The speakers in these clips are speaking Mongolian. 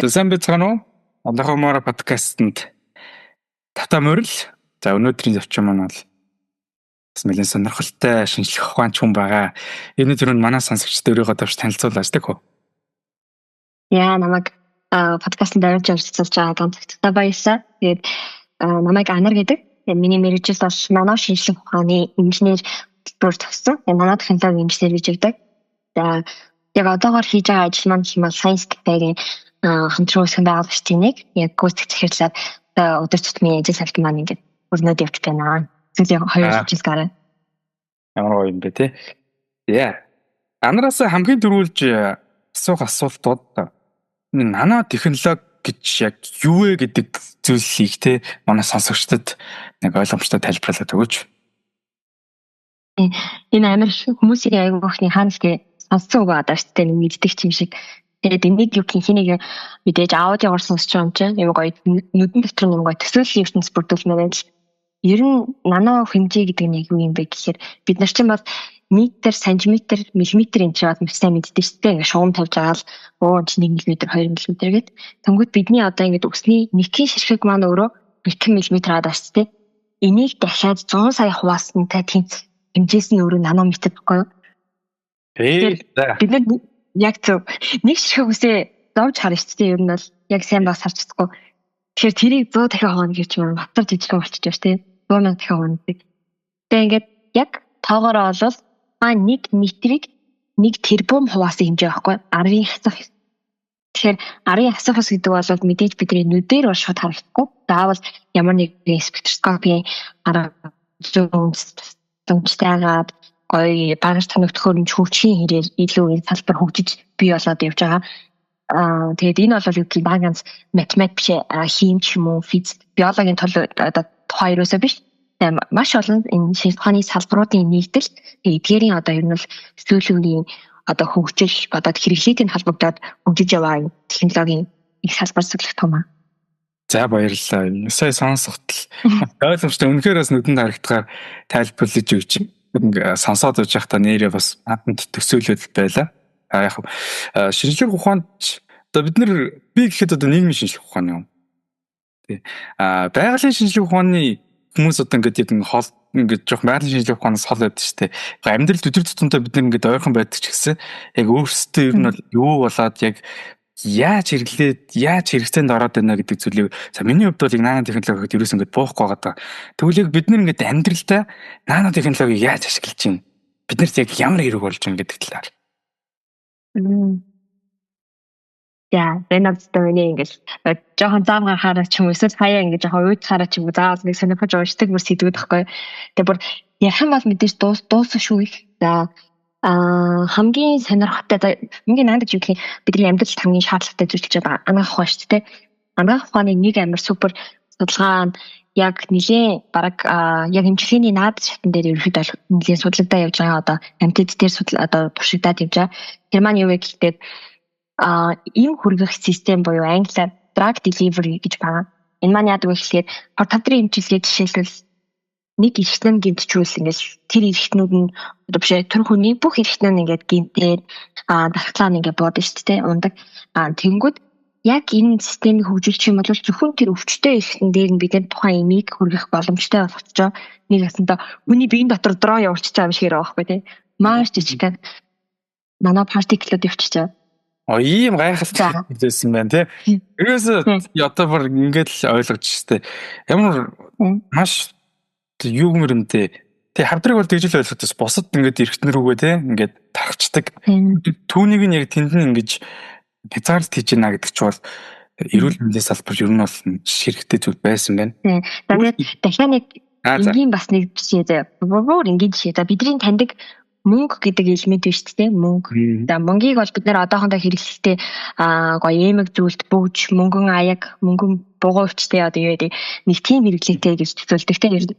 Сайн байцгаана уу? Одоохомоор подкастэнд татаа морил. За өнөөдрийн зочин маань бол бас нэлээд сонирхолтой шинжлэх ухаанч хүн байгаа. Энэ түрүүнд манай сонсогчдод өөрийгөө товч танилцуулаачдаг уу? Яа, намайг подкастэнд орж оролцуулж байгаа ганцтай баярлалаа. Тэгээд намайг Анар гэдэг. Миний мэргэжил бол нано шинжлэх ухааны инженер төлбөр төгссөн. Нано технологи инженер гэж явдаг. За яг одоогоор хийж байгаа ажил маань хэмээн Science Cafe-гийн хамтран үүсгэн байгуулагчдын нэг. Яг гүйцэтгэх захирлаар өдөр тутмын ажил салт маань ингээд өрнөд явж байна. Зөвхөн 2 жил гараа. Ямар гоё юм бэ те. Яа. Анараас хамгийн түрүүлж асуух асуултууд нано технологи гэж яг юу вэ гэдэг зүйлийг те манай сонсогчдод нэг ойлгомжтой тайлбарлаад өгөөч. Энэ амар хүмүүсийн аягуулхны хаанчтай сонссон үг байгаа шүү дээ, мэддэг юм шиг. Тэгээд энийг юу гэх хэнийг мэдээж аудиогоор сонсч байгаа юм чинь юм гоё нүдэн дотор юм гоё төсөөллийн ертөнц бүрдүүлмээр л ер нь нано хэмжээ гэдэг нь юу юм бэ гэхээр бид нар чинь бол метр, сантиметр, миллиметр энэ чинь мэдсэн мэддэг шүү дээ. Ингээ шугам тавьж байгаа л чи 1 мм, 2 мм гэд. Тэнгүүд бидний одоо ингээд өсний нэгэн ширхэг маань өөрөө 1 мм аваад шүү дээ. Энийг дахиад 100 сая хуваасантай тэнц хэмжээс нь өөрөө нанометр гэхгүй юу? Бид нар яг зөв нэг ширхэг үсээ зовж харна шүү дээ. Ер нь бол яг сайн бас харж чадахгүй. Тэгэхээр тэрийг 100 дахин хуваана гэж юм батар жижиг болчихж байна шүү дээ. 100 мянга дахин хуваана. Тэгээ ингээд яг тоогоороо бол 1 метрийг 1 тэрбум хуваасан хэмжээ байхгүй 10-ын хасах. Тэгэхээр 10-ын хасах гэдэг бол мэдээж бидний нүдээр бол шууд харагдахгүй. Заавал ямар нэгэн спектроскопийн арга зүүнстайгаад гоё багаж танигдөхөөр нь хөгжихийн хэрээр илүү энэ салбар хөгжиж бий болоод явж байгаа. Тэгээд энэ бол юу гэх юм ганц математик биш хим ч юм уу физик биологийн одоо хоёроосоо биш маш олон энэ шинжлэх ухааны салбаруудын нэгдэл эдгээрийн одоо ер нь бол сүүлийн одоо хөгжил одоо хэрэглээтэй холбогдоод хөгжиж яваа технологийн их салбар зөвлөх юм аа. За баярлалаа. Сая сонсогтол ойлгомжтой үнэхээр бас нүдэнд харагдахаар тайлбарлаж өгч сонсоод байж байхдаа нэрээ бас хатанд төсөөлөд байлаа. Яг шинжлэх ухаанч одоо бид нар би гэхэд одоо нийгмийн шинжлэх ухааны юм. Тий. Байгалийн шинжлэх ухааны хүмүүс одоо ингээд яг хол ингээд жоох байгалийн шинжлэх ухаанаас хол байдаг шүү дээ. Амьдрал өдөр тутамдаа бид нар ингээд ойрхон байдаг ч гэсэн яг өөрсдөө ер нь бол юу болоод яг яаж хэрэглээд яаж хэрэгцээнд ороод байна гэдэг зүйлийг за миний хувьд бол яг нано технологи гэхэд ерөөс ингээд буухгүй байгаа. Тэгвэл яг бид нар ингээд амьдралдаа нано технологиг яаж ашиглаж чинь биднэрт яг ямар хэрэг болж байна гэдэг талаар. Яа, энэчтэй ингээд жоохон заамга хараач юм эсвэл хаяа ингээд жоохон уйд хараач юм заавал нэг сонирхож уушдаг бүр сэдвүүд байхгүй. Тэгээ бүр яхан бол мэдээж дуусах шүү их. За хамгийн сонирхолтой хамгийн наадах юм бидний амьдралд хамгийн шаардлагатай зүйл гэж байгаа анагаах ухаан шүү дээ. Анагаах ухааны нэг амар супер судалгаа нь яг нэлээ бараг яг хэмжээний наад шатн дээр ерөөхдөө нэлээ судлагдаа явж байгаа одоо амьтад дээр одоо туршигдаад явж байгаа. Тэр маань юу вэ гэхээр ийм хүргэх систем буюу англиар drug delivery гэж байгаа. Энэ маань яадаг вэ гэхээр портатрийн хэмжүүлгээ жишээлбэл нэг эрхтэн гинтчүүл ингээд тэр эрхтнүүд нь одоо биш тэр хүний бүх эрхтнүүд ингээд гинтээд дархлаа ингээд бод шүү дээ ундаг. Тэнгүүд яг энэ системийг хөгжүүлчих юм бол зөвхөн тэр өвчтөе эрхтэн дээр нь бид нар тухайн имийг хүргэх боломжтой болчихоо. Нэг асанда хүний биеийн дотор дрон явуулчих байгаа юм шиг байгаа байхгүй тий. Маш жижигхэн нано партиклууд явчихж байгаа. Ийм гайхалтай зүйлсэн байна тий. Ерөөсөө одоо бүр ингээд л ойлгож штэ. Ямар маш юу гэмэрэмтэй. Тэг хавдрыг бол тэгж л ойлгохоос босод ингээд эргэтнэр үгээ тий ингээд тархацдаг. Түүнийг нь яг тэнд нь ингэж хязгаарлалт хийж байна гэдэг ч бол эрүүл мэндийн салбар ер нь бол хэрэгтэй зүйл байсан байна. Тэгээд дахиад нэг энгийн бас нэг жишээ заяа. Бүр энгийн жишээ. За бидний таньдаг мөнгө гэдэг элемент биш үү? Мөнгө. За мөнгийг бол бид нэр одоохондоо хэрэглэхдээ гоё эмэг зүйлд бөгж, мөнгөн аяг, мөнгөн бугуйчтэй одоо юу гэдэг нэг тийм хэрэглээтэй гэж төсөөлдөг те.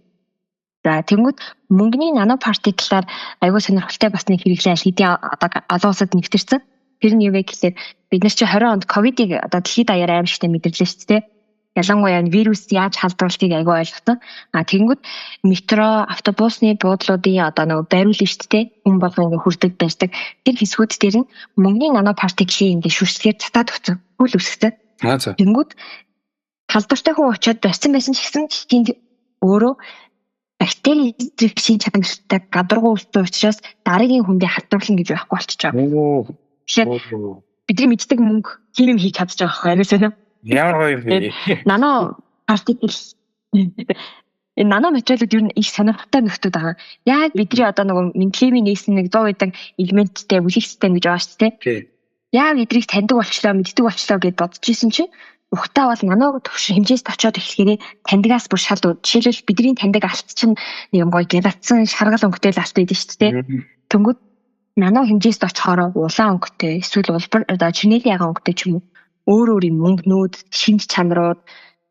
За тэнгууд мөнгөний нанопартиклаар аюул сонирхолтой бас нэг хэрэглээ аль хэдийн одоо олон улсад нэвтэрсэн. Тэр нь юу вэ гэхээр бид нар чи 20 онд ковидыг одоо дэлхийд даяар аимшигтай мэдэрлээ шүү дээ. Ялангуяа вирус яаж халдварлтыг аягүй ойлгосон. Тэгэнгүүт метро, автобусны буудлуудын одоо нэг бариулна шүү дээ. Хүн болго ингээ хүрдэг байждаг. Тэр хэсгүүд дээр нь мөнгөний нанопартиклийн ингээ шүршгээр цатаад өгсөн. Хүл үсгсэн. За. Тэнгүүд халдвартай хүн очиод барьсан байсан ч гэсэн тэнд өөрөө бактери эзрэх шин чадамжтай гадаргуу өлтөө учраас дараагийн хүндээ халдварлана гэж байхгүй болчихж байгаа. Тэгэхээр бидний мэддэг мөнгө тийм юм хийж чадж байгаа байхгүй ариусаа. Ямар гоё юм бэ? Нано партикл энэ нано материалууд ер нь их сонирхолтой нөхдөд байгаа. Яг бидний одоо нөгөө Менделеевийн нээсэн нэг 100 удаг элементтэй бүлэг систем гэж байгаа шүү дээ. Яг эдрийг таньдаг болчлоо, мэддэг болчлоо гэд бодож исэн чинь ухтаа бол нано төвшин хэмжээст очиод эхлэхээрээ таньдагаас бүр шал уу. Жишээлбэл бидний таньдаг алт чинь нэг юм гоё гелатсан шаргал өнгөтэй алт байдаг шүү дээ. Тэнгүүд нано хэмжээст очихоор улаан өнгөтэй эсвэл улбар одоо чинэлийн ягаан өнгөтэй ч юм уу өөр юм мөнгнүүд, шинж чанарууд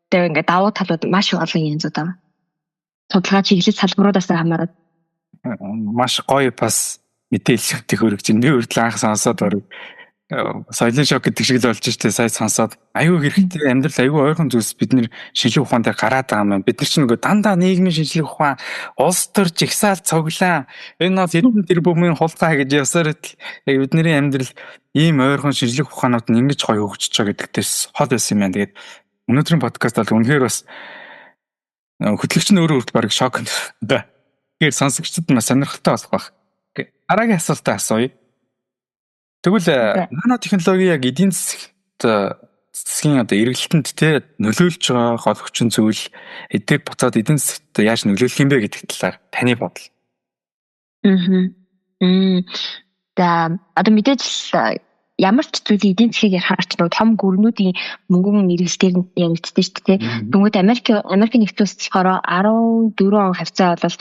тэгээ ингээд давуу талууд маш олон юм зүй даа. Судалгаа чиглэл салбаруудаас хамаарат маш гоё бас мэдээлэл их хөрөг чинь би хүртэл анх сонсоод барыг соёлын шок гэдэг шиг л болж штэ сая сонсоод аюу хэрэгтэй амьдрал аюу ойрхон зүйлс бид нэр шинжлэх ухаанд гараад байгаа юм. Бид нар чинь нөгөө дандаа нийгмийн шинжлэх ухаан улс төр жигсаал цуглаан энэ бол хэдэн тэрбумын хулгай гэж ясаар яг бидний амьдрал ийм ойрхон шинжлэх ухаанууд нь ингэж гоё хөгжиж байгаа гэдэгтээс хол байсан юм байна. Тэгээд өнөөдрийн подкаст бол үнэхээр бас хөтлөгч нь өөрөө хүртэл барыг шок да. Тэгэхээр сонсогчдод маш сонирхолтой болох байх. Дараагийн асуултаа асууя. Тэгвэл нано технологи яг эдийн засгийн одоо эргэлтэнд те нөлөөлж байгаа гол хүчин зүйл эдгээр буцаад эдийн засгт яаж нөлөөлөх юм бэ гэдэг талаар таны бодол. За одоо мэдээж ямар ч зүйлийн эдийн засгийг хараач нөгөө том гүрнүүдийн мөнгөн эргэлтээр нь яригддаг шүү дээ. Тэгмээд Америкийн нэгдсэн улс болохоор 14 хавцаа бол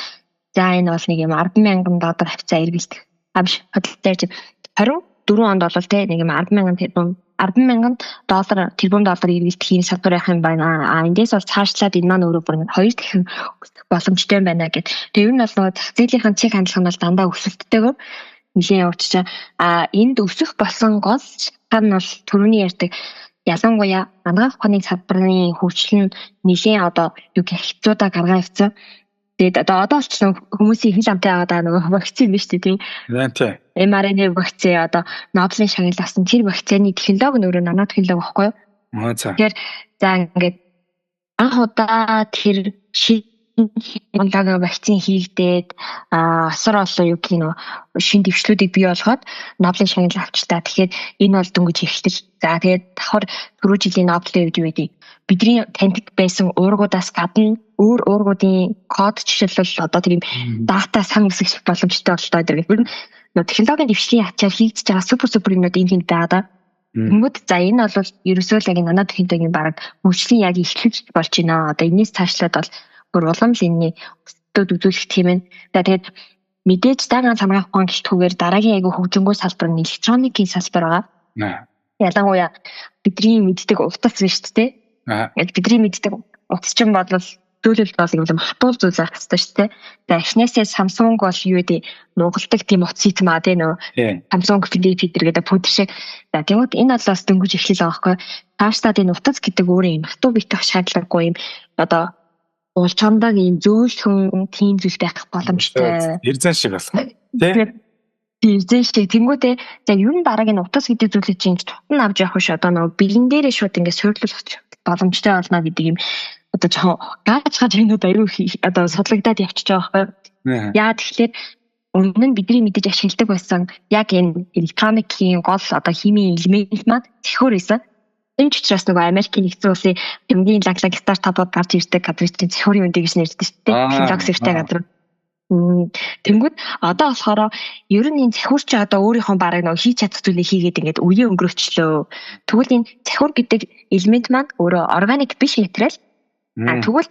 за энэ бол нэг юм 10,000 доллар хавцаа эргэлдэх. Авш хөдөлтөж 24 онд бол те нэг юм 10,000 доллар тэрбум доллар эргэлдэхийн салбар байх юм байна. Эндээс бол цаашлаад энэ маань өөрөө бүр 2 дахин өсөх боломжтой байна гэд. Тэгээ ер нь бол нөгөө зах зээлийн чиг хандлага нь бол дандаа өсөлттэйгээр нэлээд явуулчих чаа. Энд өсөх болсон гол шалтгаан нь бол түрүүний ярьдаг ялангуяа анагаах ухааны салбарын хөгжил нь нэлээд одоо юу гэх хэцүүдэ гаргаа явцсан. Тэгээд одоо ч хүмүүсийн хил амтай байгаа нөгөө вакцин биш үү тийм. Тийм. mRNA вакцин одоо Нобелийн шагнал авсан тэр вакцины технологи нь өөрөө нано технологи байхгүй юу? Тэгэхээр за ингээд анх удаа тэр технологи вакцин хийгдээд асар олон юу гэх нөө шин дэвшлүүдийг бий болгоод Нобелийн шагнал авчлаа. Тэгэхээр энэ бол дөнгөж ихтэй. За тэгээд давхар түрүү жилийн Нобелийн үед юу гэдэг бидний таньдаг байсан уургуудаас гадна өөр уургуудын код жишээлбэл одоо тийм дата сан үсгэх боломжтой болтой гэдэг. Ер нь технологийн дэвшлийн ачаар хийгдэж байгаа супер юмнууд энэ байгаа да. Тэгмэд за энэ бол ерөөсөө л яг нано технологийн баг мөчлийн яг эхлэж болж байна. Одоо энэс цаашлаад бол бүр улам л энэний өсөлтөд үзүүлэх тийм ээ. За тэгээд мэдээж дагаан хамгаах ухаан гэлтгүүгээр дараагийн айгу хөгжингөө салбар нь электроникийн салбар байгаа. Ялангуяа бидний мэддэг утас биш үү те. Яг бидний мэддэг утас чинь бол зөвлөлд бол юм хатуул зүйл байх хэрэгтэй шүү дээ. За эхнээсээ Samsung бол юу гэдэг нугалдаг тийм утас хийх маа те нөө Samsung Philips гэдэг пүдэр шиг. За тэгвэл энэ бол бас дөнгөж эхлэл байгаа байхгүй. Цаашдаа энэ утас гэдэг өөрөө юм хатуу битэх шаардлагагүй юм одоо уулчаандаг ийм зөөлхөн тийм зүйл байх боломжтой. Эрзэн шиг болох. Тэ? Эрзэн шиг тэнгуүтэй за юу н дараагийн утас гэдэг зүйлийг чинь тутан авч явах биш одоо нөгөө бэлэн дээрээ шууд ингээд суйрлуулах боломжтой болно гэдэг юм одоо жоохон гаачгаж юмнууд аюу одоо судлагдаад явчихж байгаа байхгүй. Яа тэгэхээр өмнө нь бидний мэдэж ашигладаг байсан яг энэ электроникийн гол одоо химийн элемент маань зэхүүр байсан. Энэ ч учраас нөгөө Америкийн нэгдсэн улсын хамгийн лаглаг стартапууд гарч ирдэг гадрын зэхүүрийн үндэ гэж нэрдэг шүү дээ. Филоксифтэй гадар. Тэнгүүд одоо болохоор ер нь энэ зэхүүр чи одоо өөрийнхөө бараг нөгөө хийж чадах зүйлийг хийгээд ингээд үеийн өнгөрөөчлөө. Тэгвэл энэ зэхүүр гэдэг элемент маань өөрөө органик биш материал. Тэгвэл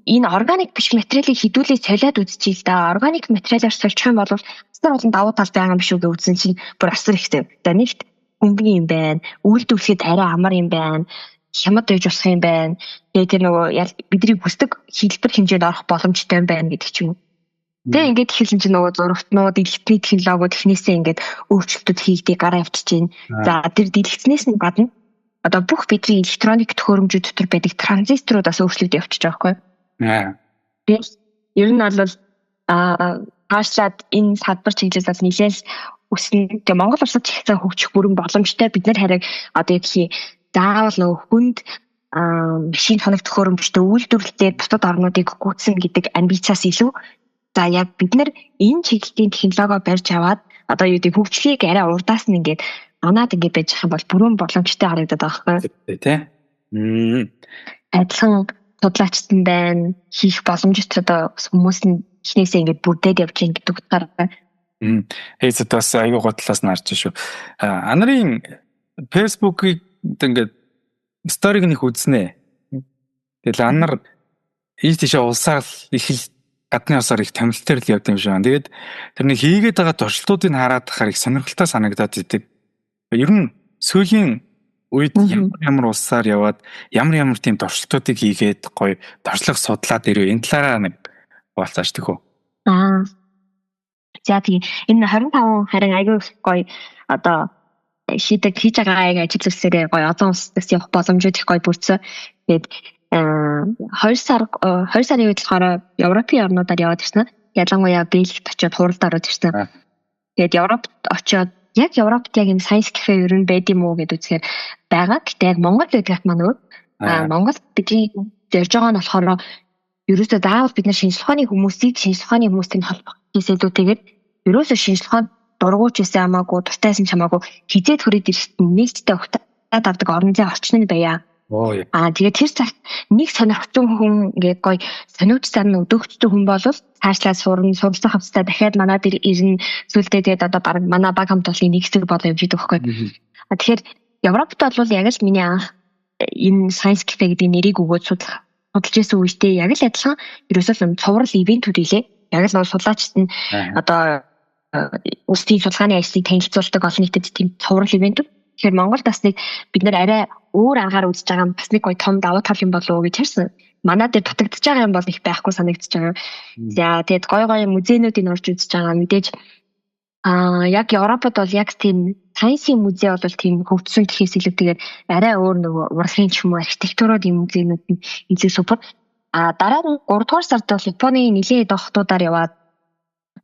энэ органик биш материалыг хідүүлээ солиод үзчихье л да. Органик материалаар сольчих юм бол асар олон давуу тал байгаа юм биш үү гэж үзсэн чинь бүр асар ихтэй. За нэгт хөнгөн юм байна. Үйлдвэрлэхэд арай амар юм байна. Хямд байж болох юм байна. Тэгээ тэр нөгөө бидний бүсдэг хэлбэр хэмжээнд орох боломжтой юм байна гэдэг ч юм. Тэгээ ингээд хэлсэн чинь нөгөө зурагтнууд дэлгэцний технологиуд эхнээсээ ингээд өөрчлөлтүүд хийгдээ гараа явчихж байна. За тэр дэлгэцнээс нь гадна одоо бүх бидний электроник төхөөрөмжүүд дотор байдаг транзисторууд бас өөрчлөгдөж явчихж байгаа байхгүй. Тэгээд ер нь бол хаашлаад энэ салбар чиглэлээс бас нэлээд өснө. Тэгээ Монгол улсад ч ихсэн хөгжих бүрэн боломжтой. Бид нар харин одоо яг заавал нөгөө хүнд машин хоног төхөөрөмжтэй үйлдвэрлэлээр бусад орнуудыг гүйцэн гэдэг амбицаас илүү за яг бид нар энэ чиглэлийн технологио барьж аваад одоо юу гэдэг хөгжлийг арай урдаас нь ингээд анаад ингээд байж байгаа бол бүрэн боломжтой харагдаад байгаа байхгүй тий. Адилхан судлаачтан байна хийх боломжтой одоо хүмүүс нь эхнээсээ ингээд бүрдээд явж байгаа гэдэг утгаараа Хэзээ бас аюу готлаас нарч шүү. Анарын Facebook-ийг ингээд сториг нэх үзнэ. Тэгэл анар ийш тийшээ улсаар их гадны усаар их томилтоор л явд юм шиг. Тэгээд тэрний хийгээд байгаа туршилтуудыг хараад тахаар их сонирхолтой санагдаад идэг. Ер нь сүүлийн үед ямар улсаар яваад ямар тийм туршилтуудыг хийгээд гоё туршлага судлаад ирв. Энэ талаараа нэг хуваалцаач төхөө. За тийм энэ 25 харин аягүй гоё одоо шийдэг хийж байгаа ажил зүйлсээр гоё олон улсаас явах боломжууд их гоё бүрдсэн. Тэгээд 2 сарын үед болохоор Европын орнуудаар яваад ирсэн. Ялангуяа Бельгид очиод хуралдаар орж ирсэн. Тэгээд Европт очиод яг Европт яг энэ Science Cafe ер нь байд юм уу гэдээ үзэхээр байгаа. Гэтэ яг Монгол байдаг маань өөр. Монгол бидний ярьж байгаа нь болохоор ерөөсөө заавал бид нар шинжлэх ухааны хүмүүстэй холбох гэсэн илүү тэгээд ерөөсөө шинжлэх ухаанд дургуйч байсан хамаагүй дуртайсан ч хамаагүй хизээд хүрээд ирэхэд нийтдээ ухтаад авдаг орон зай орчин нь байя. Тэгээд тэр цагт нэг сонирхолтой хүн ингээд гоё сониуцсаар нь өдөөгчтэй хүн бол цаашлаа суралцах хавцтай дахиад манад ирнэ зүйлдээ тэгээд одоо баг манай баг хамт олын нэг хэсэг болоо явж байгаа байхгүй. Тэгэхээр Европт бол яг л миний анх энэ Science Cafe гэдэг нэрийг өгөөд судалж байсан үедээ яг л адилхан ерөөсөө цуврал ивентүүд илээ. Яг л судлаачид нь одоо улсын судалгааны ажлыг танилцуулдаг олон нийтэд тийм цуврал ивент. Тэгэхээр Монголд бас нэг бид нэр арай өөр аргаар үзэж байгаа юм бас нэг гоё том давуу тал юм болов уу гэж харсан. Манай дээр дутагдж байгаа юм бол их байхгүй санагдаж байгаа. За тэгээд гоё музейнуудыг орж үзэж байгаа мэдээж яг Европод бол яг тийм сайенсийн музей бол тийм хөгжсөн гэхээс илүүтэйгээр арай өөр нөгөө урлагийн ч юм уу архитектурын музейнууд нь илүү супер. Дараа нь 3 дугаар сард бол Японы нэлээд хотуудаар яваад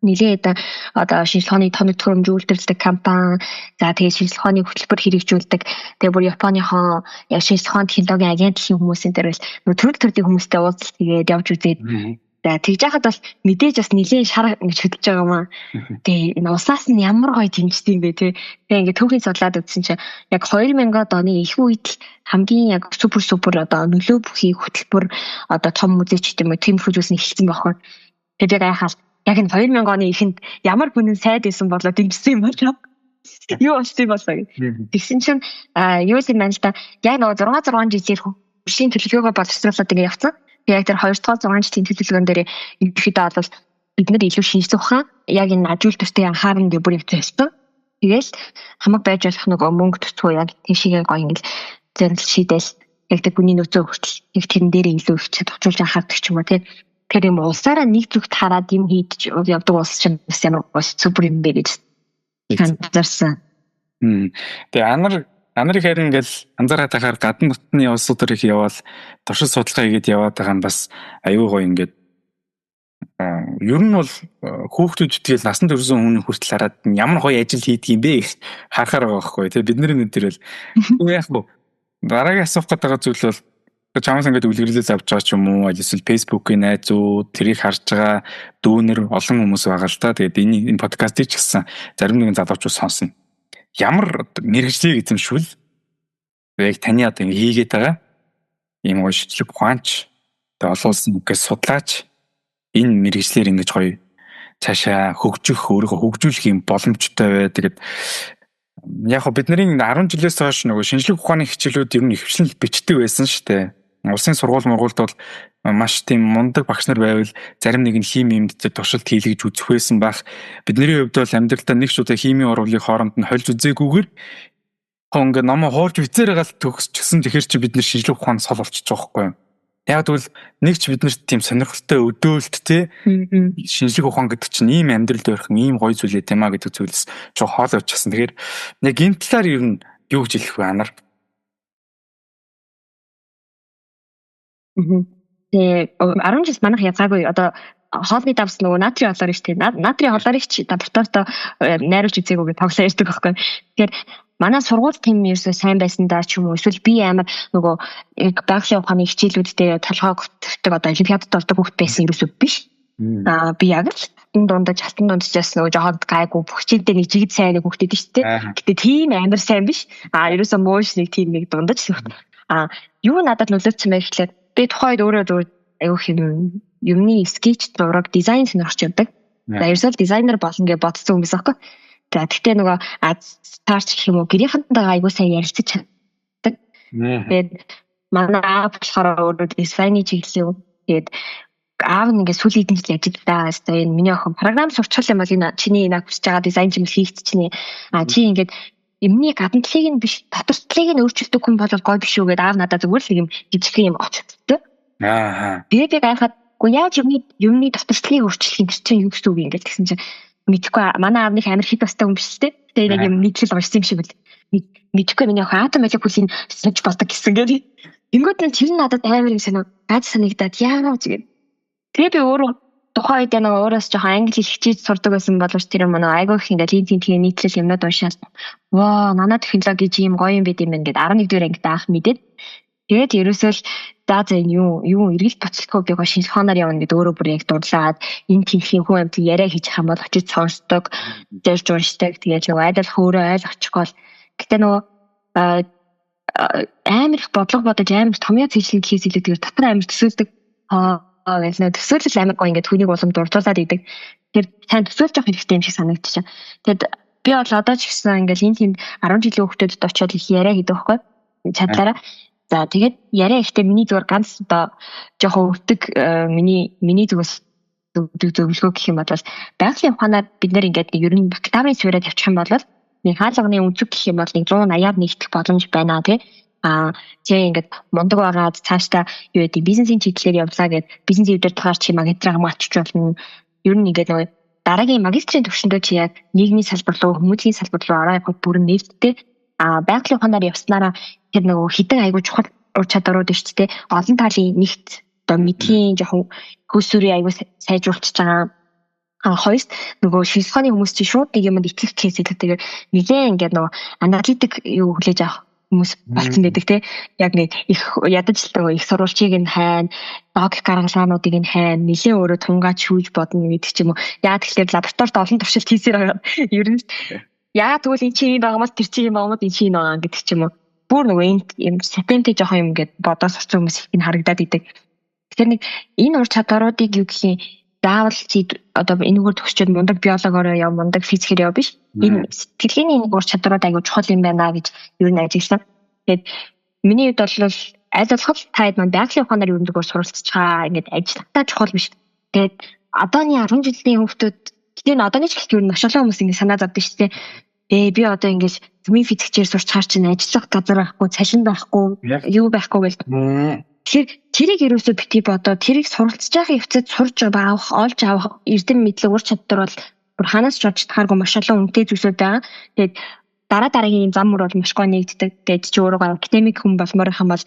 нэлээд одоо шинжлэх ухааны тоног төхөөрөмж үйлдвэрлэдэг компани за тэгээд шинжлэх ухааны хөтөлбөр хэрэгжүүлдэг тэгээд бүр Японыхон яг шинжлэх ухааны технологийн агентлагийн хүмүүсийн дээр бол төрлийн хүмүүстэй уулзалт тэгээд явж үзээд за тэгж яхад бол мэдээж бас нэлээд шар ингэж хөдөлж байгаа юм аа. Тэгээд энэ усаас нь ямар гоё дэмждэг юм бэ те. Тэгээд ингээд төвхий судлаад үзсэн чинь яг 2000-ад оны их үед хамгийн яг супер одоо нөлөө бүхий хөтөлбөр одоо том музей ч гэдэм үү тийм хөгжүүлсэн эхэлсэн байхгүй. Тэгээд яхаа яг энэ 2000 оны ихэнд ямар хүн сайд байсан болоо дэмжсэн юм байна. Юу болсон юм болоо гэх. Тэгсэн чинь юу юм байна л да. Яг нөгөө 6 жилээр хөшийн төлөвлөгөөгөө боловсруулаад ингэ явцсан. Яг тэр 2 дугаар 6 жилийн төлөвлөгөөн дээр ихэдээ бол бид нар илүү шинжлэх ухаан яг энэ аж үйлдвэртэй анхаарна гэх бүр явцсан. Тэгэл хамаг байж болох нөгөө мөнгө төцгөө яг тийшээ гоё ингэ зөвлөл шийдэл яг тэр хүний нөөцөө хүртэл яг тэрэн дээр илүү их чадваржуулж анхаардаг ч юм уу тий. Тэр юм улсаараа нэг зүгт хараад юм хийж явдаг улс чинь бас ямар супер юм бэ гэж анзаарсан. Тэгээ анарыг харин ингээл анзаараад байхаар гадны нутгийн улсуудаар их яваал туршил судалгаа хийгээд яваад байгаа нь бас аюу гоё ингээд ер нь бол хүүхдүүд тэгэл насан туршсан хүн хүртэл хараад ямар гоё ажил хийдэг юм бэ их харахаар байгаа байхгүй тий бидний нэг төр бол яг бо дараагийн асуух гэдэг зүйл бол чамаас ингээд үлгэрлээс авч байгаа ч юм уу эсвэл Facebook-ийн найзууд тэрийг харж байгаа дүүнер олон хүмүүс байгаа л та. Тэгээд энэ подкастыг ч гэсэн зарим нэгэн залуучууд сонсно. Ямар мэргэжлийг эзэмшвэл яг таны одоо хийгээд байгаа ийм гоё шинжлэх ухаанч тэгээд олон улсын үгээс судлаач энэ мэргэжлэр ингэж гоё цаашаа хөгжих өөрийгөө хөгжүүлэх юм боломжтой бай. Тэгээд яг хөө бидний 10 жилээс хойш нөгөө шинжлэх ухааны хичээлүүд ер нь ихвчлэн бичдэг байсан шүү дээ. Улсын сургууль бол маш тийм мундаг багш нар байвал зарим нэг нь хими юмд туршилт хийлгэж үзэх байсан байх. Бидний хувьд бол амьдралдаа нэг ч удаа химийн урвалын хооронд нь хольж үзээгүйгээр ингээд намаа хуурж бицээр гал төгсчихсэн тэгэхэр чи бид нар шинжлэх ухааны сол болчихж байгаа байхгүй юу? Яг тэгвэл нэг ч биднэрт тийм сонирхолтой өдөөлт те шинжлэх ухаан гэдэг чинь ийм амьдралд ойрхон ийм гоё зүйл юм а гэдэг зүйлс жоо хоол явчихсан. Тэгэхээр яг энэ талаар ер нь юу гэж хэлэх вэ анар? Тэгээ 10 жил манайх язгаагүй одоо хоолны давс нөгөө натрийн холоор шүү дээ. Натрийн холоорыг ч лабораторид найруулж үзээгүйгээ тоглоо ярьдаг байхгүй. Тэгэхээр манай сургууль тэм ерөөсөө сайн байсандаа ч юм уу эсвэл би амар нөгөө байгалийн ухааны хичээлүүдтэй толгой готдаг одоо олимпиадад ордог хүүхэд байсан ерөөсөө биш. Би яг л хатан дундчаас нөгөө жоохон гайгүй бүх хичээлдээ нэг жигд сайн нэг хүүхэд дээ шүү дээ. Гэтэ тийм амар сайн биш. Ерөөсөө мууш нэг тийм нэг дундаж. Юу надад нөлөөлсөн байх гэхлээр би тухайд өөрөө аюу хэм юмны скетч зураг дизайн сонирхож явдаг. Ерөөсөө дизайнер болно гэж бодсон хүмүүс аахгүй. Тэгтээ нөгөө старч гэх юм уу гэрийнхэнтэйгээ аягүй сайн ярилцаж чаддаг. Тэгээд манай аав болохоор өөрөө дизайны чиглэлийн. Тэгээд аав ингээд сүүлийн хэдэн жил ажилладаг. Одоо энэ миний охин програм сурчлал юм бол энэ чиний энэ хүсэж байгаа дизайн юм хийгч чиний. Чи ингээд эмний гадна талыг нь биш дотор талыг нь өөрчилдөг хүн бол гой биш үү гэдэг аав надад зүгээр л нэг юм жижиг юм очсон. Би гайхаад яаж юмны дотор талыг өөрчлөх юм чинь юу гэсэн үг юм гэж тэгсэн чинь мэдхгүй манай аавных амар хит бастай хүн биш үү? Тэгээ нэг юм нийтлэл уншсан юм шиг үл. Мэдхгүй миний охин атом молекулын сонж болдог гэсэн гэдэг. Тэнгүүд нь тэр надад амар юм санагдаад яагаад гэж. Тэгээ би өөрөө тухайн үед нэг өөрөөс жоохон англи хичээж сурдаг байсан боловч тэр юм айгүй их ингээд тийм нийтлэл юмнууд уншаад ваа манай технологи ийм гоё юм бид юм ингээд 11 дугаар ангид аах мэдээд тэгээд ерөөсөө л за энэ юу эргэлт боцлохоо би гоо шинжлэх ухаанаар явна гэдэг өөрөө бүр яг дурлаад энэ тэнхийн хүн амьтыг яриа хийж хам бол очиж сонсдог, дэрж уншдаг тэгээд яг айдал хөөрөө ойлгочихгоо л гэтээ нөгөө амар их бодлого бодож амар томьёо цэжлэг хийх зүйлүүдээр дотор амар төсөөлдөг гэсэн төсөөлөл амар гоё ингээд хүнийг улам дурдуулаад идэг. Тэр сайн төсөөлж явах хэрэгтэй юм шиг санагдчихаа. Тэгэд би бол одоо ч гэсэн ингээд энэ тийм 10 жилийн хүүхдүүдэд очиод их яриа хийдэг байхгүй чадлаараа. За тэгээд яриа ихтэй миний зүгээр ганц одоо жоохон өвдөг миний зүгээс зөвлөгөө гэх юм бол байгалийн ухаанаар бид нэр ингээд ер нь бактерийн суурьад явчих юм бол нэг хаалганы үнцэг гэх юм бол 180-аар нэгдэх боломж байна тий. Чи ингээд мундаг байгаад цаашдаа юу гэдэг бизнесийн чиглэлээр явлаа гэд бизнес удирдлагаар чи магистраа хамгаалчих болно. Ер нь ингээд нөгөө дараагийн магистрийн төвшөндөө чи яг нийгмийн салбар руу хүмүүсийн салбар руу ороо явах бүрэн нээлттэй байгалийн ухаанаар явснараа тэр нөгөө хитэн айгуу чухал ур чадварууд шүү дээ. Олон талын нэгт одоо мэдхийн жоохон хөөсөрийн айгуу сайжруулчихж байгаа. Хоёрт нөгөө шинжлэх ухааны хүмүүс чи шууд нэг юмд итгэх кейс гэдэг нэгэн ингээд нөгөө аналитик юу хүлээж авах хүмүүс болцсон байдаг те. Яг нэг их ядаж л их сурвалжийг нь хайна, логик гаргалгаануудыг нь хайна, нэлээ өөрөө тунгаад шүүж бодно гэдэг ч юм уу. Яа тэгэхээр лабораторид олон туршилт хийсээр байгаа. Ер нь яа тэгвэл эн чинь юм байгаамаас тэр чинь юм байгаамаас эн чинь байгаа гэдэг ч юм уу. Бүр нөгөө энэ системтэй жоохон юм гээд бодоод сурсан хүмүүс их харагдаад идэг. Тэгэхээр нэг энэ ур чадваруудыг юу гэх юм заавал чи одоо энэгээр төгсчөөд мундаг биологоор яв, мундаг физикээр яв биш. Энэ сэтгэлийн нэг ур чадварууд аягүй чухал юм байна гэж юу нэг ажилласан. Тэгээд миний хувьд бол аль болох таад маань байгалийн ухаанаар юу нэгээр суралцчихаа ингээд ажиллахтаа чухал биш. Тэгээд одооны 10 жилийн хүүхдүүд тэгээд одооны ч ихтэй маш олон хүмүүс ингэ санаа зовдөг шүү дээ. Би одоо ингэж зөвхөн физикчээр сурч хаар чинь ажиллах газар байхгүй, цалин байхгүй, юу байхгүй гэл. Тэгэхээр тэрийг ерөөсөө бити бодоод тэрийг суралцж байгаа явцад сурж авах, олж авах эрдэм мэдлэг ур чадвар бол бүр ханаас ч олж тахааргүй маш олон үнэтэй зүйлсүүд байгаа. Тэгээд дараагийн зам мөр бол маш гоё нэгддэг. Тэгээд чи өөрөө академик хүн болмоор хам бол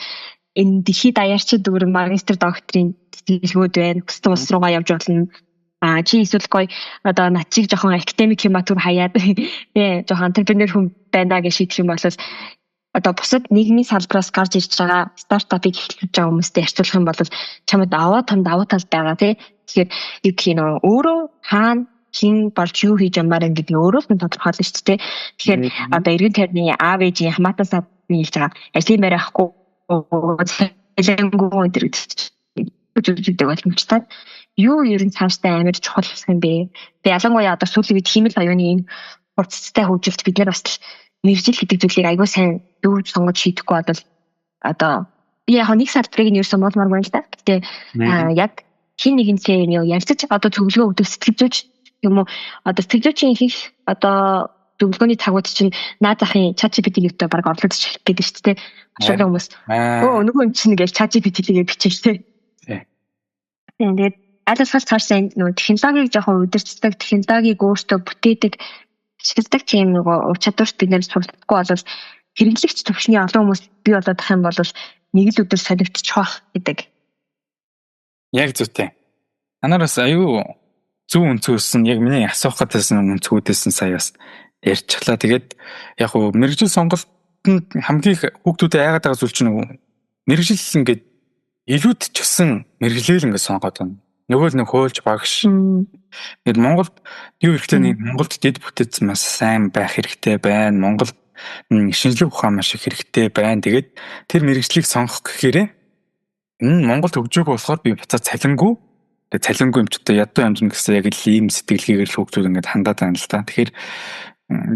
энэ дэлхийд даяарчид өөр магистр докторийн тэтгэлгүүд байна. Хүссэн улс руугаа явж болно. Чи эсвэл гоё одоо над чиг жоохон академик юм атур хаяад тий жоохон entrepreneur хүн байна гэж шийдэх юм бол одоо бусад нийгмийн салбараас гарч ирж байгаа стартапыг эхлүүлж байгаа хүмүүстэй харьцуулах юм бол чамд аваа тал байгаа тий. Тэгэхээр юу гэх юм өөрөө хаана хин болж юу хийж амаар гэдэг нь өөрөө нь тодорхойлно шүү дээ. Тэгэхээр одоо эргэн тойрны аав ээжийн хамаатан сад нийлж байгаа ажлын байр авахгүй хэлэнгүү өдөржүүлдэг боломжтой. Юу ер нь цаашдаа амар чухал болох юм бэ? Тэгээ ялангуяа одоо сүүлийн үед химэл оюуны энэ хурцтай хөгжилт бид нар бас мэржил гэдэг зүйлийг аягүй сайн дүүж сонгож шийдэхгүй бол одоо би яг нэг салбарыг нь ерөөсөө муулмаар байна л да. Гэтэ яг хин нэгэн цэгийн ярилцаж одоо зөвлөгөө өгдөг сэтгэлзүйч юм уу одоо сэтгэлзүйчийн их одоо зөвлөгөөний тагууд чинь наад захын ChatGPT-тэй баг орлогдож хэлэх гэдэг шүү дээ. Ашиглан хүмүүс. Нөгөө юм чинь гэж ChatGPT-ийг бичихтэй. Тэгээд аль болох цаашаа нөгөө технологиг жоохон удирддаг, технологиг өөртөө бүтээдэг, ашигладаг тийм нөгөө ур чадварт бид нэр суралцахгүй бол хэрэглэгч төвшний олон хүмүүс бий болоод ах юм бол нэг л өдөр солигдчих واخ гэдэг. Яг зүйтэй. Анараас аюу зөв өнцгөөсөн яг миний асуух гэдсэн өнцгүүдээс нь сая бас ярьчихлаа. Тэгээд яг хуу мэрэгжил сонголтод хамгийн их хүүхдүүдэд айгаад байгаа зүйл чинь мэрэгжил ингээд илүүд ч гэсэн мэрэгжлэл ингээд сонгоод байна. Нөгөө л нэг хуульч багш. Тэгээд Монголд юу хэрэгтэй нэг Монголд дэд бүтэц маш сайн байх хэрэгтэй байна. Монголд шинжлэх ухаан маш их хэрэгтэй байна. Тэгээд тэр мэрэгжлийг сонгох гэхээр энэ Монголд хөгжөөг болохоор би буцаад цалингүй. Тэгээд цалингүй юм ч одоо ядуу амжина гэсэн яг л ийм сэтгэлгээгээр л хүүхдүүд ингээд хандаад байна л та. Тэгэхээр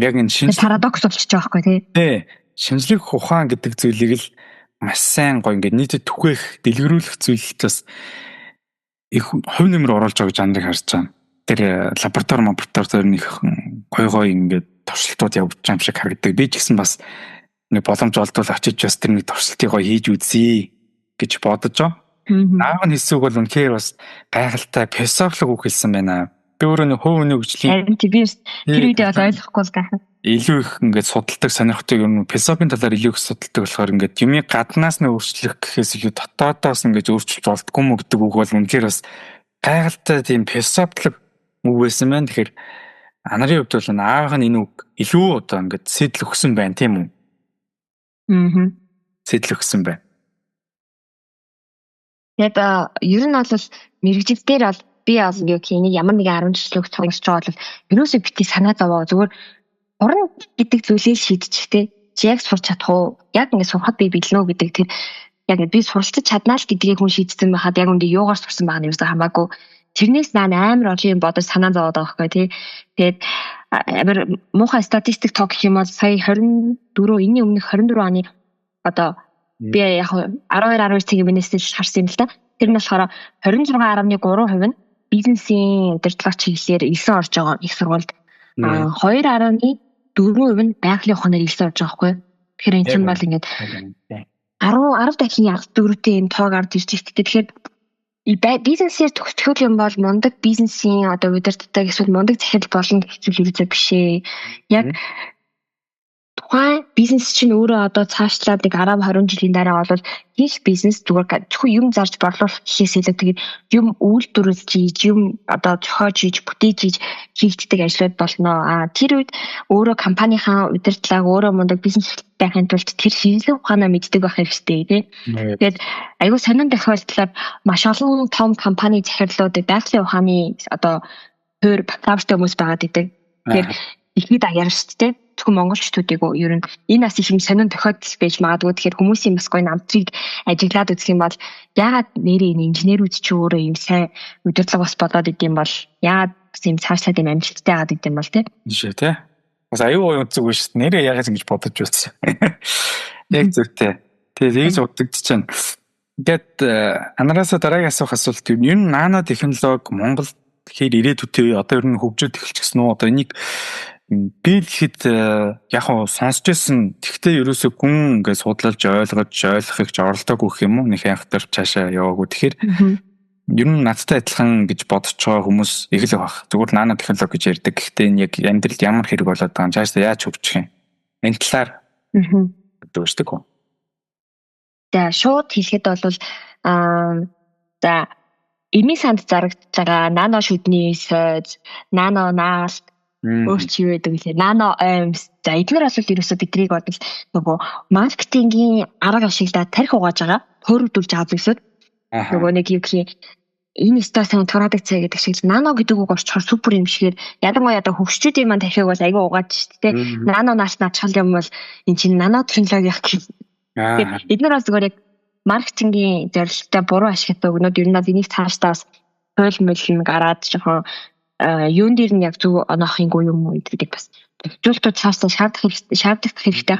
яг энэ парадокс болчихж байгаа байхгүй тий. Шинжлэх ухаан гэдэг зүйлийг л маш сайн гоё ингээд нийтэд түгээх, дэлгэрүүлэх зүйлд бас их хувь нэмэр оруулж байгаа жанрыг харж байгаа. Тэр лаборатори их гоё ингээд туршилтууд явуулж байгаа юм шиг харагддаг. Би ч гэсэн бас нэг боломж олдвол очиж бас тэр нэг туршилтыг гоё хийж үзье гэж бодож байгаа. Аав нь хэлсэг бол үнэхээр бас гайхалтай философик үг хэлсэн байна. Би өөрөө нэг хувь хүний хөгжлийн тэр үедээ бол ойлгохгүй л гайхав. Илүү их ингээд судалдаг сонирхдаг юм философийн талаар илүү их судалдаг болохоор ингээд юмыг гаднаас нь өөрчлөх гэхээс илүү дотоодоос ингээд өөрчилж болтгүй мө гэдэг үг бол үнэхээр бас гайхалтай тийм философик үг байсан байна. Тэгэхээр анарын хувьд бол аавх нь энэ үг илүү одоо ингээд сэтэл өгсөн байна тийм үү? Сэтэл өгсөн байна. Яг ер нь бол мэрэгжил дээр бол би бол юу гэх юм ямар нэгэн 10 жилийн цогцож байгаа бол ерөөсөө бити санаа зовоо зүгээр уран гэдэг зүйлийг шийдчих те. Чи яг сурч чадах уу? Яг ингэ сурахад би бэлнэ үү гэдэг тэр яг би суралцаж чаднаа л гэдгийг хүн шийдсэн байхад яг үндэ юугаар сурсан байгаа нь юусаа хамаагүй. Тэрнээс амар олон юм бодож санаа зовоод байгаа байхгүй тий. Тэгээд амар муухай статистик тоо гэх юм бол сая 24 энэний өмнөх 24 оны одоо би яг 12 цагийн минутыг харсан юм л да. Тэр нь болохоор 26.3% нь бизнесийн удирдлага чиглэлээр элсэн орж байгаа их сургуульд 2.4% нь байгалийн ухаанаар элсэн орж байгаа хгүй. Тэгэхээр энэ чинь бол ингээд 10 дахин яг дөрөвтэй энэ тоог ард ирж ихтэй. Тэгэхээр бизнесээр төгсгөл юм бол мундаг бизнесийн одоо удирддаг эсвэл мундаг захирал болно гэх зүйл ерөөсөө биш ээ. Яг тухайн бизнес чинь өөрөө одоо цаашлаад нэг 10-20 жилийн дараа бол хийх бизнес зүгээр зөвхөн юм зарж борлуулах гэхээс илүү тэгээд юм үйлдвэрлэж хийж, юм одоо зохиож хийж, бүтээж хийж хийгддэг ажлууд болно. Тэр үед өөрөө компанийн удирдлага өөрөө мундаг бизнес байхын тулд тэр шинжилгээ ухаанаа мэддэг байх хэрэгтэй тий. Тэгээд айгүй сонин тохиолдлоор маш олон том компани захирлуудыг байгалийн ухааны одоо төр бакалавртай хүмүүс байгаад идэг. Тэгэхээр ихэд аяар шүү дээ. Зөвхөн монголчуудыг ер нь энэ нас их юм сонин тохиолдол байж магадгүй. Тэгэхээр хүмүүсийн бас гоё намтрыг ажиглаад үзэх юм бол яагаад нэрээ энэ инженерүүд ч өөрөө юм сайн удирдлага бас болоод идэм бол яагаад юм цаашлаад юм амжилттай яагаад идэм бол тий. Жишээ тий. Бас аюу зүг биш нэрээ яагаад ингэж бодож байсан. Яг зөвтэй. Тэгээд ингэж бодогдож байна. Ингээд анараасаа дараагийн асуух асуулт юм. Энэ нано технологи Монгол тэгэхээр ирээдүйдээ одоо ер нь хөгжөөд эхэлчихсэн үү? Одоо энийг би тэгэхэд яг нь сонсч байсан. Тэгтээ ерөөсөө хүн ингээд судлалж ойлгохыг ч оролдоогүй гэх юм уу? Нэг анхтар цаашаа яваагүй. Тэгэхээр ер нь надтай адилхан гэж бодож байгаа хүмүүс их л баг. Зүгээр нано технологи гэж ярьдаг. Гэхдээ энэ яг амьдралд ямар хэрэг болоод байгаа юм цаашаа яаж хөгжих юм? Энэ талаар дүүшдэг үү? За шууд хэлэхэд бол за эми санд зарагдж байгаа нано шүдний сойз, нано наалт өөр чи юу гэдэг вэ? Нано аймс. За эдгээр бол ерөөсөө бидрийг бодвол нөгөө маркетингийн арга ашиглаад тарих угааж байгаа, хөөрөгдүүлж байгаа зүйлсүүд. Нөгөө нэг юу гэх энэ стасын тураадаг цай гэдэг шиг нано гэдэг үг орчхоор супер юм шигээр ядангуяа одоо хөгжчүүдийн маань тарихыг бол аягүй угааж шүү дээ. Нано нааш начхал юм бол эн чинь нано технологи гэх юм. Эдгээр бол зүгээр яг маркетингийн зорилттой буруу ашигладаг өгнөд ер нь энийг цаашдаа бас хууль мөлн гараад жоохон юун дээр нь яг зөв оноохынгүй юм уу гэдэг бас төвчүүлтүүд цаашдаа шаардах хэрэгтэй.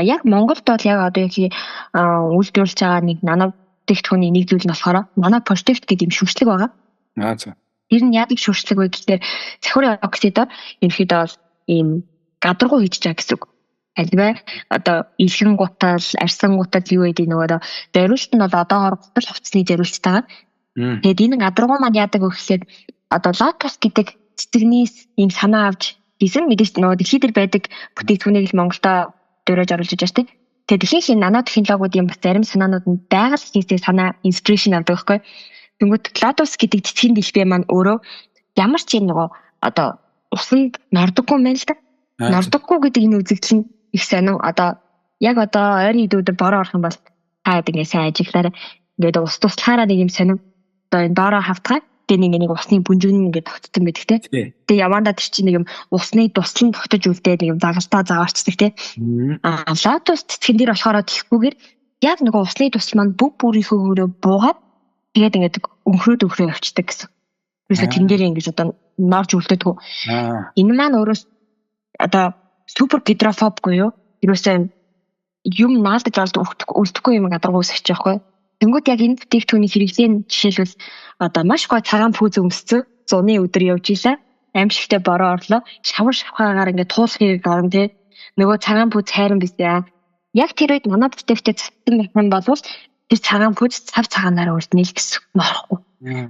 Яг Монголд бол яг одоо яг үйлдвэрлэж байгаа нэг нано технологийн нэг зүйл нь болохоор нано протект гэдэг юм шүршлэг байгаа. За. Тэр нь яадаг шүршлэг вэ гэхээр цахиурын оксидоор ерөнхийдөө бол ийм гадаргуу хийж байгаа гэсэн үг. Альва одоо илхэн гутал, арсан гутал юу гэдэг нөгөө зориулт нь бол одоогоор гутал хувцсны зориулттай байгаа. Тэгээд энэ гадаргуу маань яадаг вэ гэхээр одоо лотос гэдэг цэцэгнээс ийм санаа авч хийсэн мэдээж нөгөө дэлхий дээр байдаг бүтээгдэхүүнийг л Монголдо дөрөж оруулж байгаа шүү дээ. Тэгээд дэлхийн нано технологиудын бас зарим санаанууд нь байгаль хийсээ санаа инспирэшн авдаг байхгүй. Тэнгүүд GLaDOS гэдэг цэцгийн дэлбээ маань өөрөө ямар ч юм нөгөө одоо усанд нордоггүй юм байна л да. Нордоггүй гэдэг энэ үзэгдэл нь их сонин одоо яг одоо ойрын идүүд бороо орох юм бол таад ингэ сайн ажиглаарай. Ингээд ус туслахаараа нэг юм сонин одоо энэ доороо хавтгаа тэгээ нэг усны бүнжүүн ингээд тогтсон байдаг те. Тэгээ явандаа тэр чинь нэг юм усны туслан тогтож үлдээд нэг юм загалтаа заваарчдаг те. GLaDOS цэцгэн дээр болохоор тэгхгүйгээр яг нөгөө усны тусал маань бүх бүрийнхөө буугаад тэгээд ингээд өнхрөөд явчихдаг гэсэн. Юусе тэн дээр ингэж одоо норж үлдээдгүү. Энэ маань өөрөө одоо супер гидрофобгүй юу? Юусе юм наалдаж үлдэхгүй юм гадаргуус авчих байхгүй. Тэнгүүд яг энэ бүтээгдэхүүний хэрэглээ нь жишээлбэл одоо маш гой цагаан пүүз өмсцөө 100-ны өдөр явж ийсэн. Аимшигтэй бороо орлоо. Шавар шавхаагаар ингээд туулахыг орон тий. Нөгөө цагаан пүүз хайран бисээ. Яг тэр үед манай бүтээгдэхтэй цэцэн байх юм бол тэр цагаан пүүз цав цагаанаар үлднэ л гэсэн морохгүй.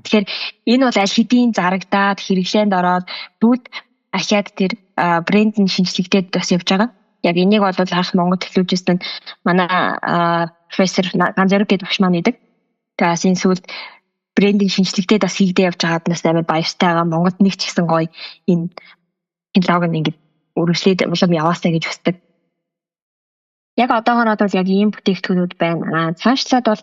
Тэгэхээр энэ бол аль хэдийн зарагдаад хэрэглээнд ороод бүгд ахаад тэр брэнд нь шинжлэгдээд бас явж байгаа. Яг энийг бол анх Монгол технологист нь манай профессор Ганзарог гэдэг багш маань идэг. Тэгээс энэ сүүлд брендинг шинжлэгдээд бас хийгдээ явж байгааднаас амар баяртай байгаа. Монголд нэг ч гэсэн гоё энэ технологи нь ингэж өргөжлээд улам яваасаа гэж хүсдэг. Яг одоогоор бол яг ийм бүтээгдэхүүнүүд байна. Цаашлаад бол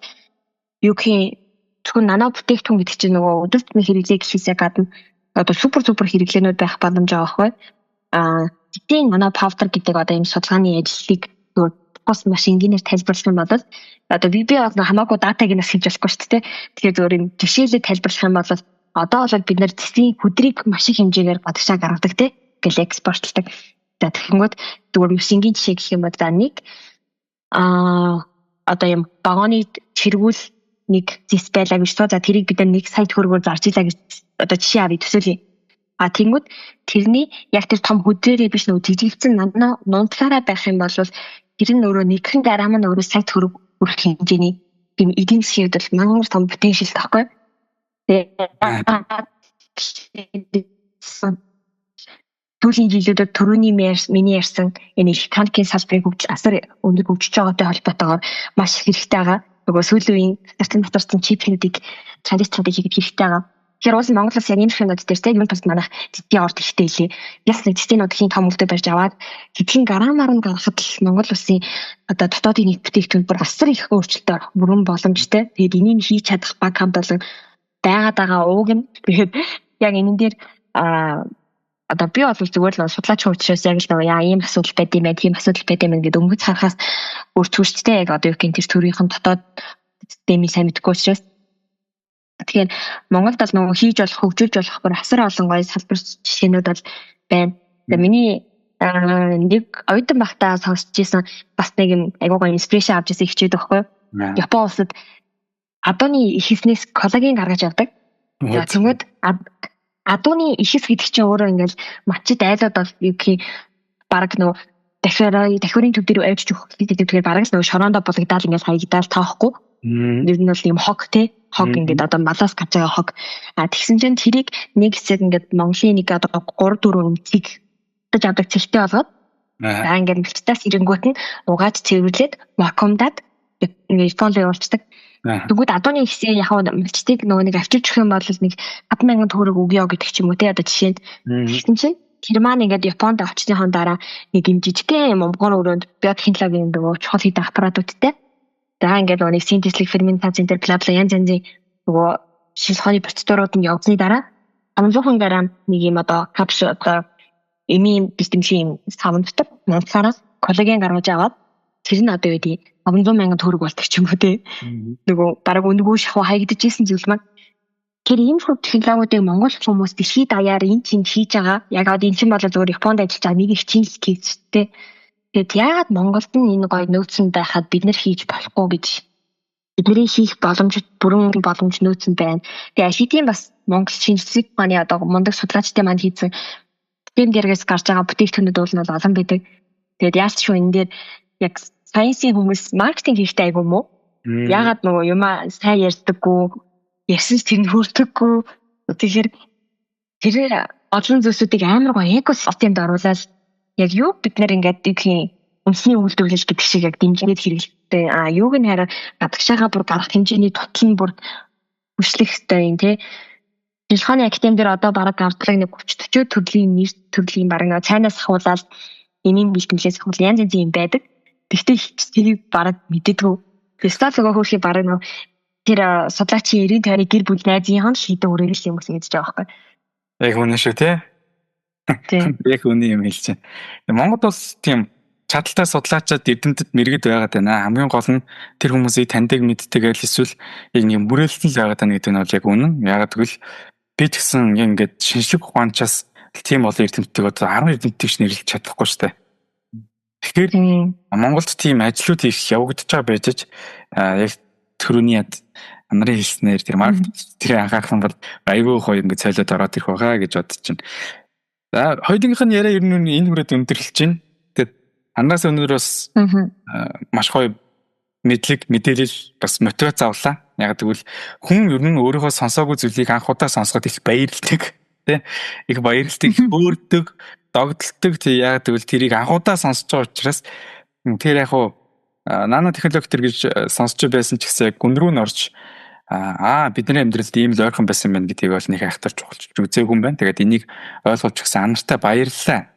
юу гэх зөвхөн нано бүтээгдэхүүн гэдэг чинь нөгөө өдөр тутмын хэрэглээ гэхээсээ гадна одоо супер хэрэглээнүүд байх боломж байгаа байхгүй. Эдийн нано паудер гэдэг одоо ийм судалгааны ажлыг бас маш энгийнээр тайлбарлах юм бол одоо би бол хамаагүй датаг нь хэлж болохгүй шүү дээ. Тэгэхээр зөвөр юм жишээлээ тайлбарлах юм бол одоо бол бид нэр цэцгийн хүдрийг маш их хэмжээгээр гадагшаа гаргадаг те гэл экспортлдог. За тэгэнгүүт зөвөр машингийн жишээ гэх юм бол за нэг одоо юм багооны чиргүүл нэг зис байлаа гэж тоо за тэрийг бид нэг сая төгрөгөөр зарж илаа гэж одоо жишээ авъя төсөөлье. Тэнгүүд тэрний яг тэр том хүдрээрээ биш нөгөө жижигцэн нано нунтгаараа байх юм бол тэр нь өөрөө нэгэн дараа маань өөрөө сая төгрөг хүрэх хэмжээний тийм эдийн засгийн хувьд бол мангар том потенциал таахгүй. Түүхийн жилүүдэд төрөний миний ярьсан энэ электроникийн салбарын хөгжил асар өндөр хөгжиж байгаатай холбоотойгоор маш хэрэгтэй байгаа. Нөгөө сүүлийн стартын чипнүүдийг стратеги хийгээд хэрэгтэй байгаа. Тэгэхээр уус Монголоос яг энэ шинүүд дээр тийм бас манайх цэцгийн орд ихтэй илээ. Яс нэг цэцгийн удхийн том үлдээ барьж аваад хэдхэн грамаар нь гаргахад л Монгол улсын одоо дотоодын нийт бүтээгдэхүүн бүр асар их өөрчлөлтөөр бүрэн боломжтой. Тэгээд энийг хийж чадах баг хамт олон байгаад байгаа ууг нь тэгээд яг энэ дээр одоо би бол зүгээр л судлаач учраас яг л нөгөө ийм асуудал байд юм байна, тийм асуудал байд юм байна гэдэг өнгөц харахаас өөрчлөлттэй яг одоо юу гэх юм тэр төрийнхэн дотоод системийг сайн мэдгүй учраас тэгэхээр Монголд бол нөгөө хийж болох, хөгжүүлж болох бүр асар олон гоё салбар жишээнүүд бол байна. За миний нэг оюутан багтаа сонсч ирсэн бас нэг юм айгуу гоё инспирэшн авч ирсэн хичээд байхгүй. Япон улсад адууны ихэснээс коллаген гаргаж авдаг. Тэгмэд адууны ихэс гэдэг чинь өөрөө ингээл матчид айлууд бол юу гэх баг нөгөө дахиурын төв дээр авчиж өгөх гэдэг тэгэхээр бараг л нөгөө шороондоо булагдаад ингээл хаягдаал тоохгүй. Нэг нь бол юм хог те хог ингээд одоо малаас гарч байгаа хог. Тэгсэн чинь тэрийг нэг хэсэг ингээд Монголын нэг одоо 3-4 өмцгийг таж авдаг цэлтэй болгоод ингээд мэлчтаас ирэнгүүт нь угаад цэвэрлээд вакуумдаад ингээд Японд явуулцдаг. Тэгвэл адууны хэсэг яг мэлчтийг нөгөө нэг авчирч өгөх юм бол нэг 10,000 төгрөг өгье гэдэг ч юм уу те одоо жишээнд. Тэгсэн чинь тэр маань ингээд Японд очсныхон дараа нэг юм жижигхэн умгар өрөөнд биотехнологийн нөгөө чухал хэдэн аппаратуудтай за ингээд нэг синтезлэг ферментацийн дээр бла бла янз янзын нөгөө шилхооны процедурууд нь явсны дараа 500 грамм нэг юм одоо капсул одоо эмийн бистэмшийн савнтдаг монцараас коллаген гаргаж аваад тэр нь одоо юу гэдэг 500,000 төгрөг болдог ч юм уу те нөгөө бараг үнгүү шахуу хаягдаж исэн зүйл маань тэр ийм хөв технологиудыг монгол хүмүүс дэлхийд даяар энэ чинь хийж байгаа яг одоо энэ чинь бол зөвхөн Японд ажиллаж байгаа нэг их чинс кейстэй. Тэгэд яагаад Монголд нь энэ гоё нөөцөнд байхад бид нэр хийж болохгүй гэж бидний хийх боломж бүрэн боломж нөөцөнд байна. Тэгээ ашигын бас Монгол шинжлэх ухааны одоо мундаг судлаачдын маань хийсэн тийм дээрээс гарч байгаа бүтээгдэхүүнүүд бол олон байдаг. Тэгээд яаж ч энэ дээр яг сайенсийн хүмүүс маркетинг хийхтэй айгүй мó. Яагаад нөгөө юмаа сайн ярьдаггүй, ярьсан ч тэр нь хүрдэггүй. Тэгэхээр тэр олон зүйлсүүдийг амар гоё экосистемд оруулаад яг юу бид нэр ингээд ихийн үнсний үйлдвэрлэл гэдэг шиг яг дэмжиж хэрэглэдэг. Юуг нь хараа гадагшаага бүр гарах хэмжээний тутал нь бүр хүчлэх ёстой юм тий. Шинжилгээний академи дээр одоо бараг гардаг нэг 30-40 төрлийн нэр төрлийн бараг нэг цайнаас ахуулаад энийн бэлтгэлээс ахуул янз янзын юм байдаг. Тэгтээ тэрийг бараг мэдээдгүй. Стат лого хөрхи бараг нэг тэр судлаачийн 90 тойрны гэр бүл найзынхан шийдэн өрөөлөл юм гэсэн гэж байгаа байхгүй. Яг үнэ шүү тий. Яг үнэ юм хэлж байна. Монгод бас тийм чадaltaй судлаачаад эрдэмтэд мэрэгд байгаад байна. Хамгийн гол нь тэр хүмүүсийг таньдаг мэддэг эсвэл яг нэг бүрээлтэн л байгаад байна гэдэг нь бол яг үнэн. Ягаад гэвэл би ч гэсэн ингээд шинжлэх ухаанчаас тийм олон эрдэмтдийг одоо 10 эрдэмтдийг нэрлэж чадахгүй шүү дээ. Тэгэхээр Монголд тийм ажлууд их явагдаж байгаа байж яг төрөний нарын хэлснээр тэр маркетинг тэр анхаарах юм бол айгүй гоё ингээд цайлаад ороод ирэх байгаа гэж бодож байна. За хоёулынх нь яриа ер нь энэ хүрээд өндөрлөж байна. Тэгээд анаас өнөр бас маш гоё мэдээлэл бас мотивац авлаа. Яг тэгвэл хүн ер нь өөрийнхөө сонсоогүй зүйлийг анх удаа сонсоход их баярлдаг тий. Их баярлдаг, хөөрдөг, догдолдог тий. Яг тэгвэл тэрийг анх удаа сонсож байгаа учраас тэр яг хуу нано технологи төр гэж сонсч байсан ч гэсэн гүн рүү н орж бидний амьдралд ийм л ойрхон байсан байна гэдгийг бол нэг айхтарч ухалж үзээгүй юм байна. Тэгээд энийг ойлгуулж өгсөн анартай баярлалаа.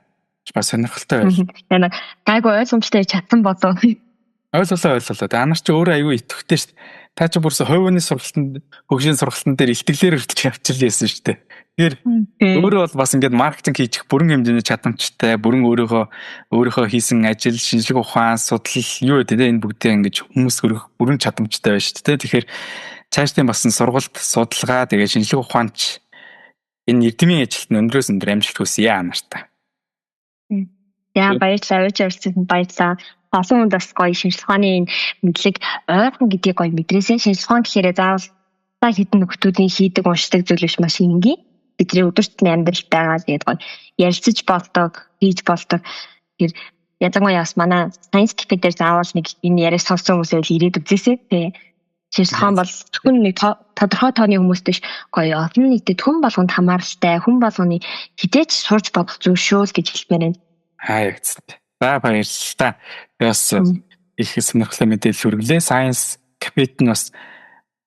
Бас сонирхолтой байл. Яг гайгүй ойлгомжтой чадсан болоо. Ойлголоо. Тэгээд анар чи өөрөө аюу итгэвтэй шүү дээ. Та чи бүрс хувийн сургалтанд, хөгжлийн сургалтын дээр илтгэлээр өртөж авчирлээсэн шүү дээ. Тэгэхээр өөрөө бол бас ингээд маркетинг хийчих бүрэн хэмжээний чадамжтай, бүрэн өөрийнхөө хийсэн ажил, шинжлэх ухаан, судлал юу гэдэг энэ бүгдээ ингээд хүмүүс өргөх бүрэн чадамжтай байна шүү дээ. Тэгэхээр цаашдын басан сургалт, судалгаа, тэгээ шинжлэх ухаанч энэ эрдэмийн ажилд нь өндрөөс өндөр амжилт хүсье анартаа. Яа баярлалаа. Баярлалаа. Олон хүнд бас гоё шинжлэх ухааны мэдлэг ойрхон гэдгийг гоё мэдрээсэн. Шинжлэх ухаан гэхээр заавал хэдэн нөхдүүдийн хийдэг уншдаг зүйл биш маш энгийн. Бидний өдөртний амьдралд байгаа тэгээд гоё ярилцаж болдог, хийж болдог. Тэр язгамаа яс манай science cafe дээр заавал нэг энэ яриаг сонссон хүмүүс байл ирээд үзээсэй. Тэгээ шинжлэх ухаан бол зөвхөн нэг тодорхой тооны хүмүүс биш гоё олон нийтэд хүн болгонд хамааралтай, хүн болгоны хідээч сурч бодох зүйл шүү л гэж хэлмээр байна. Ягцсан. За баярлалаа. Бас их сонирхолтой мэдээлэл хүргэлээ. Science Cafe-т нь бас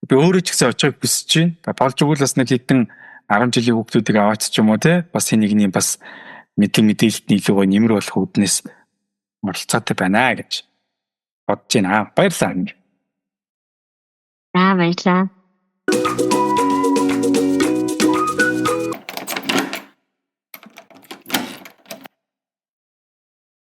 би өөрөө ч гэсэн очиж хүсэж байна. Болж игэл бас нэг хэдэн 10 жилийн хүүхдүүдийг аваач ч юм уу те. Бас энийний бас мэдээлэлт илүү гоё нэмэр болох үүднээс оролцоотой байна гэж бодож байна. Баярлалаа. Баярлалаа.